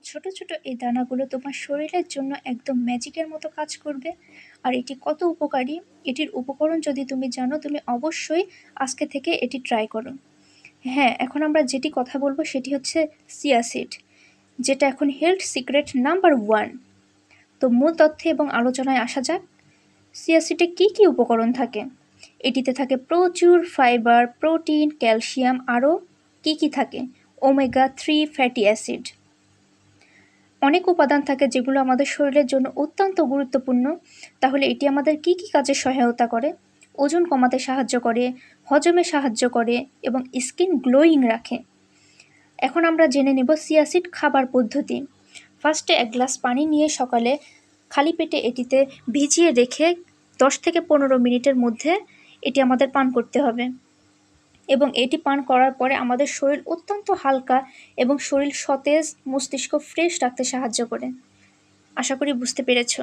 ছোট ছোট এই দানাগুলো তোমার শরীরের জন্য একদম ম্যাজিকের মতো কাজ করবে। আর এটি কত উপকারী, এটির উপকরণ যদি তুমি জানো, তুমি অবশ্যই আজকে থেকে এটি ট্রাই করো। হ্যাঁ, এখন আমরা যেটি কথা বলবো সেটি হচ্ছে চিয়া সিড, যেটা এখন হেলথ সিক্রেট নাম্বার 1। তো মূল তথ্যে এবং আলোচনায় আসা যাক। চিয়া সিডে কী কী উপকরণ থাকে? এটিতে থাকে প্রচুর ফাইবার, প্রোটিন, ক্যালসিয়াম, আরও কী কী থাকে? Omega 3 fatty acid. অনেক উপাদান থাকে যেগুলো আমাদের শরীরের জন্য অত্যন্ত গুরুত্বপূর্ণ। তাহলে এটি আমাদের কী কী কাজে সহায়তা করে? ওজন কমাতে সাহায্য করে, হজমে সাহায্য করে এবং স্কিন গ্লোয়িং রাখে। এখন আমরা জেনে নেব চিয়া সিড খাবার পদ্ধতি। ফার্স্টে 1 গ্লাস পানি নিয়ে সকালে খালি পেটে এটিতে ভিজিয়ে রেখে 10 থেকে 15 মিনিটের মধ্যে এটি আমাদের পান করতে হবে। এবং এটি পান করার পরে আমাদের শরীর অত্যন্ত হালকা এবং শরীর সতেজ, মস্তিষ্ক ফ্রেশ রাখতে সাহায্য করে। আশা করি বুঝতে পেরেছো।